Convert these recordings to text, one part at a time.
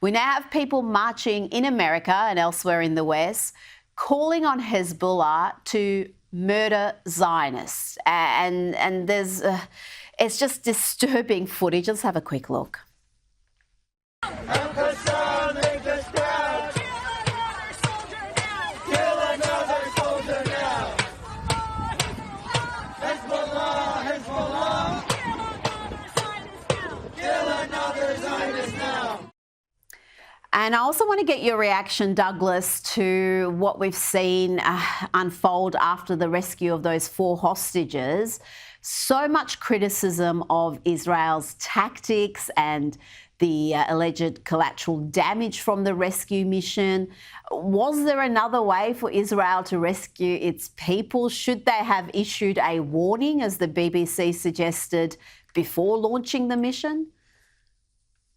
We now have people marching in America and elsewhere in the West calling on Hezbollah to murder Zionists. And there's, it's just disturbing footage. Let's have a quick look. And I also want to get your reaction, Douglas, to what we've seen unfold after the rescue of those 4 hostages. So much criticism of Israel's tactics and the alleged collateral damage from the rescue mission. Was there another way for Israel to rescue its people? Should they have issued a warning, as the BBC suggested, before launching the mission?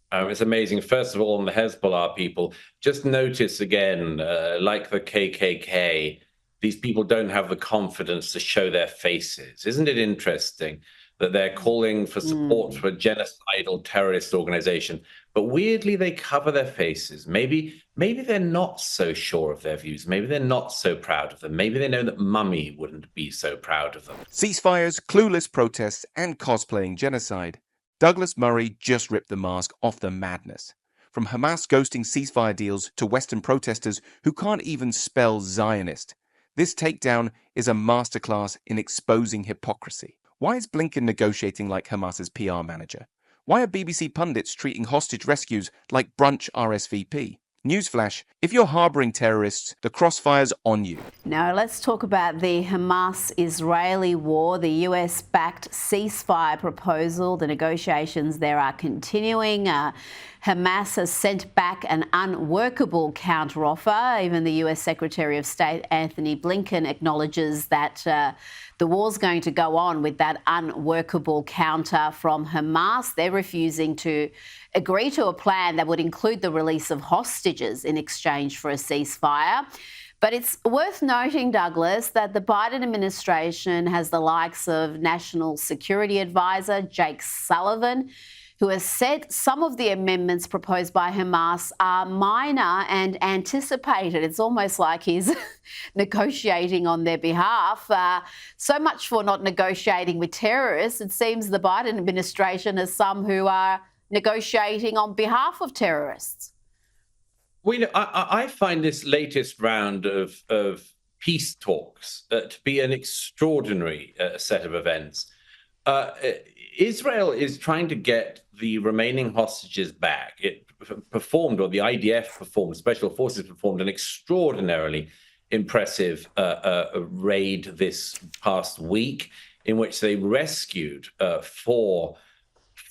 It's amazing. First of all, on the Hezbollah people, just notice again, like the KKK, these people don't have the confidence to show their faces. Isn't it interesting that they're calling for support for a genocidal terrorist organization, but weirdly they cover their faces? Maybe they're not so sure of their views. Maybe they're not so proud of them. Maybe they know that Mummy wouldn't be so proud of them. Ceasefires, clueless protests, and cosplaying genocide. Douglas Murray just ripped the mask off the madness. From Hamas ghosting ceasefire deals to Western protesters who can't even spell Zionist, this takedown is a masterclass in exposing hypocrisy. Why is Blinken negotiating like Hamas's PR manager? Why are BBC pundits treating hostage rescues like brunch RSVP? Newsflash, if you're harboring terrorists, the crossfire's on you. Now, let's talk about the Hamas-Israeli war, the US-backed ceasefire proposal. The negotiations there are continuing. Hamas has sent back an unworkable counteroffer. Even the US Secretary of State Anthony Blinken acknowledges that the war's going to go on with that unworkable counter from Hamas. They're refusing to agree to a plan that would include the release of hostages in exchange for a ceasefire. But it's worth noting, Douglas, that the Biden administration has the likes of National Security Advisor Jake Sullivan, who has said some of the amendments proposed by Hamas are minor and anticipated. It's almost like he's negotiating on their behalf. So much for not negotiating with terrorists. It seems the Biden administration has some who are negotiating on behalf of terrorists. Well, I find this latest round of peace talks to be an extraordinary set of events. Israel is trying to get the remaining hostages back. It performed, or the IDF performed, Special Forces performed an extraordinarily impressive raid this past week in which they rescued four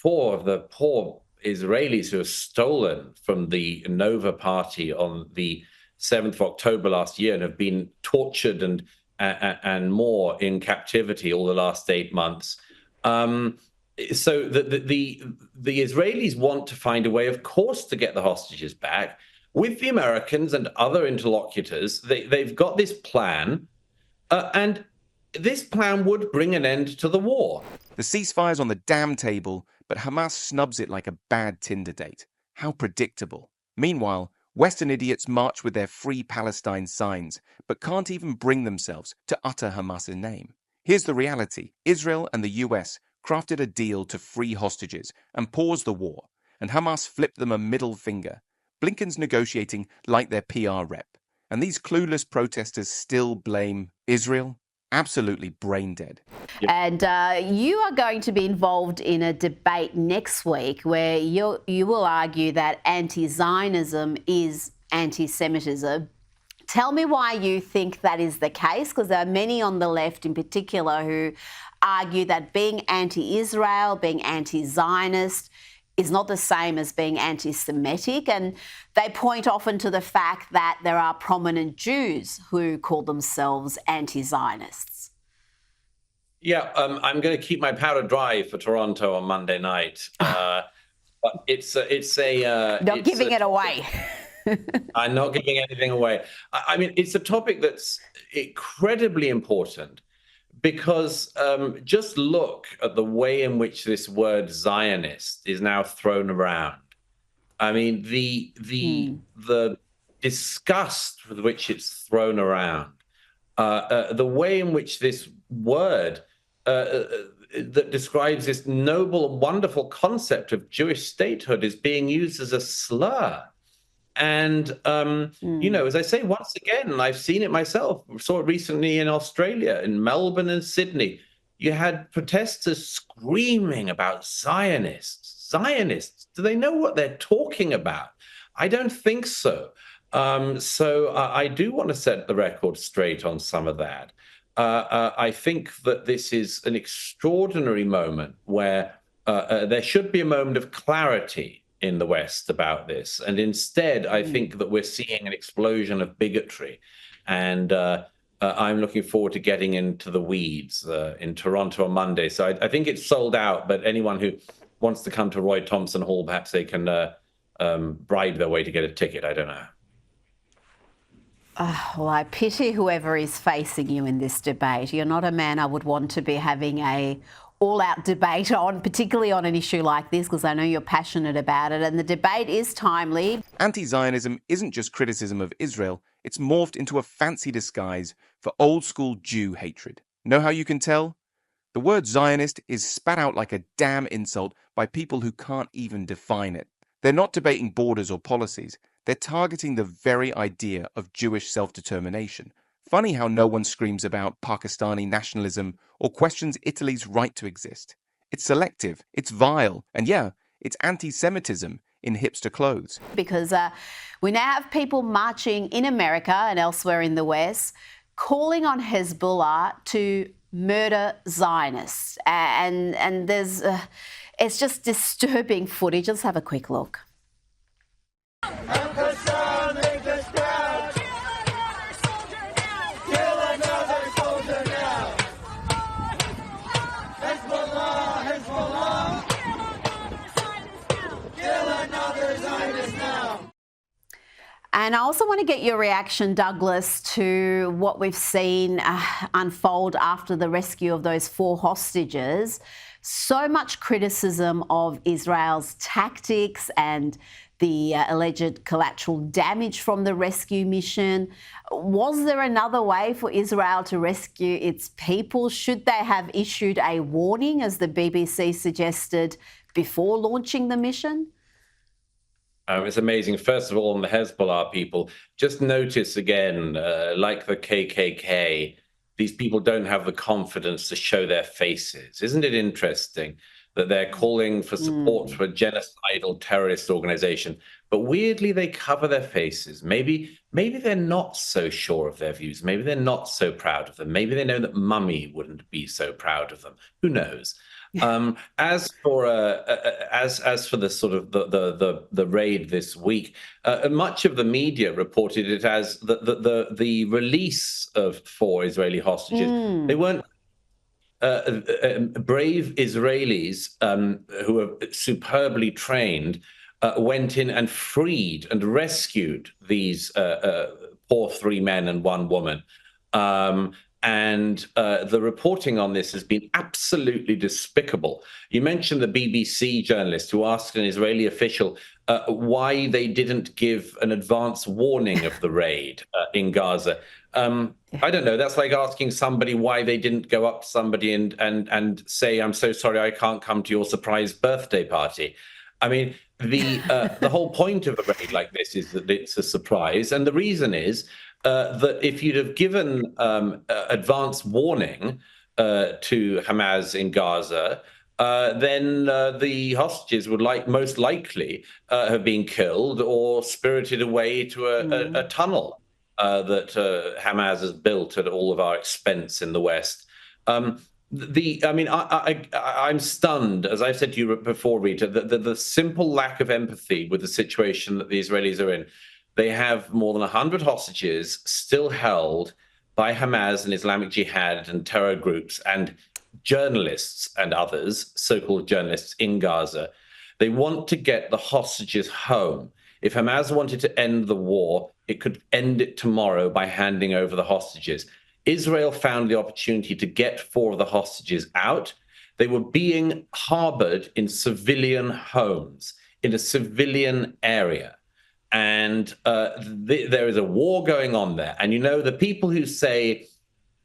of the poor Israelis who were stolen from the Nova Party on the 7th of October last year and have been tortured and more in captivity all the last 8 months. So the Israelis want to find a way, of course, to get the hostages back. With the Americans and other interlocutors, they've got this plan, and this plan would bring an end to the war. The ceasefire's on the damn table, but Hamas snubs it like a bad Tinder date. How predictable. Meanwhile, Western idiots march with their Free Palestine signs, but can't even bring themselves to utter Hamas's name. Here's the reality. Israel and the US crafted a deal to free hostages and pause the war, and Hamas flipped them a middle finger. Blinken's negotiating like their PR rep, and these clueless protesters still blame Israel? Absolutely brain dead. Yep. And you are going to be involved in a debate next week where you will argue that anti-Zionism is anti-Semitism. Tell me why you think that is the case, because there are many on the left in particular who argue that being anti-Israel, being anti-Zionist is not the same as being anti-Semitic. And they point often to the fact that there are prominent Jews who call themselves anti-Zionists. Yeah, I'm going to keep my powder dry for Toronto on Monday night. But it's not giving it away. I'm not giving anything away. I mean, it's a topic that's incredibly important because just look at the way in which this word Zionist is now thrown around. I mean, the disgust with which it's thrown around, the way in which this word that describes this noble and wonderful concept of Jewish statehood is being used as a slur. And, as I say, once again, and I've seen it myself, saw it recently in Australia, in Melbourne and Sydney, you had protesters screaming about Zionists. Zionists, do they know what they're talking about? I don't think so. I do want to set the record straight on some of that. I think that this is an extraordinary moment where there should be a moment of clarity in the West about this. And instead, I think that we're seeing an explosion of bigotry. And I'm looking forward to getting into the weeds in Toronto on Monday. So I think it's sold out, but anyone who wants to come to Roy Thompson Hall, perhaps they can bribe their way to get a ticket. I don't know. Well, I pity whoever is facing you in this debate. You're not a man I would want to be having a all-out debate on, particularly on an issue like this, because I know you're passionate about it, and the debate is timely. Anti-Zionism isn't just criticism of Israel, it's morphed into a fancy disguise for old-school Jew hatred. Know how you can tell? The word Zionist is spat out like a damn insult by people who can't even define it. They're not debating borders or policies. They're targeting the very idea of Jewish self-determination. Funny how no one screams about Pakistani nationalism or questions Italy's right to exist. It's selective, it's vile, and yeah, it's anti-Semitism in hipster clothes. Because we now have people marching in America and elsewhere in the West calling on Hezbollah to murder Zionists. And there's, it's just disturbing footage. Let's have a quick look. And I also want to get your reaction, Douglas, to what we've seen unfold after the rescue of those 4 hostages. So much criticism of Israel's tactics and the alleged collateral damage from the rescue mission. Was there another way for Israel to rescue its people? Should they have issued a warning, as the BBC suggested, before launching the mission? It's amazing. First of all, on the Hezbollah people, just notice again, like the KKK, these people don't have the confidence to show their faces. Isn't it interesting that they're calling for support for a genocidal terrorist organization, but weirdly they cover their faces? Maybe they're not so sure of their views. Maybe they're not so proud of them. Maybe they know that Mummy wouldn't be so proud of them. Who knows? As for the sort of the raid this week, much of the media reported it as the release of 4 Israeli hostages. They weren't brave Israelis who are superbly trained went in and freed and rescued these poor 3 men and 1 woman. And the reporting on this has been absolutely despicable. You mentioned the BBC journalist who asked an Israeli official why they didn't give an advance warning of the raid in Gaza. I don't know. That's like asking somebody why they didn't go up to somebody and say, "I'm so sorry, I can't come to your surprise birthday party." I mean, the whole point of a raid like this is that it's a surprise, and the reason is that if you'd have given advance warning to Hamas in Gaza, then the hostages would most likely have been killed or spirited away to a tunnel that Hamas has built at all of our expense in the West. I'm stunned, as I've said to you before, Rita, the simple lack of empathy with the situation that the Israelis are in. They have more than 100 hostages still held by Hamas and Islamic Jihad and terror groups and journalists and others, so-called journalists in Gaza. They want to get the hostages home. If Hamas wanted to end the war, it could end it tomorrow by handing over the hostages. Israel found the opportunity to get 4 of the hostages out. They were being harbored in civilian homes. in a civilian area. And there is a war going on there. And, the people who say,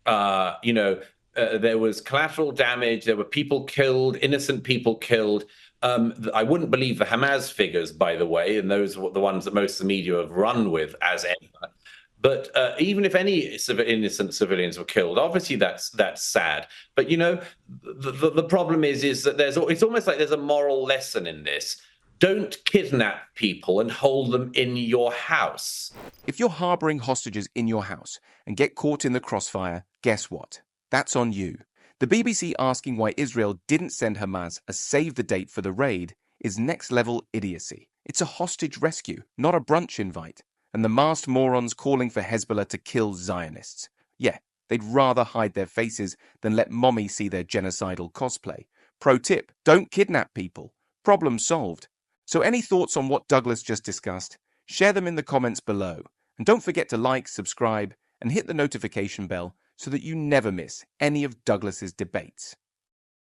there was collateral damage, there were people killed, innocent people killed. I wouldn't believe the Hamas figures, by the way, and those are the ones that most of the media have run with as ever. But even if any innocent civilians were killed, obviously that's sad. But the problem is that it's almost like there's a moral lesson in this. Don't kidnap people and hold them in your house. If you're harboring hostages in your house and get caught in the crossfire, guess what? That's on you. The BBC asking why Israel didn't send Hamas a save the date for the raid is next level idiocy. It's a hostage rescue, not a brunch invite. And the masked morons calling for Hezbollah to kill Zionists. Yeah, they'd rather hide their faces than let mommy see their genocidal cosplay. Pro tip, don't kidnap people. Problem solved. So any thoughts on what Douglas just discussed? Share them in the comments below. And don't forget to like, subscribe, and hit the notification bell so that you never miss any of Douglas's debates.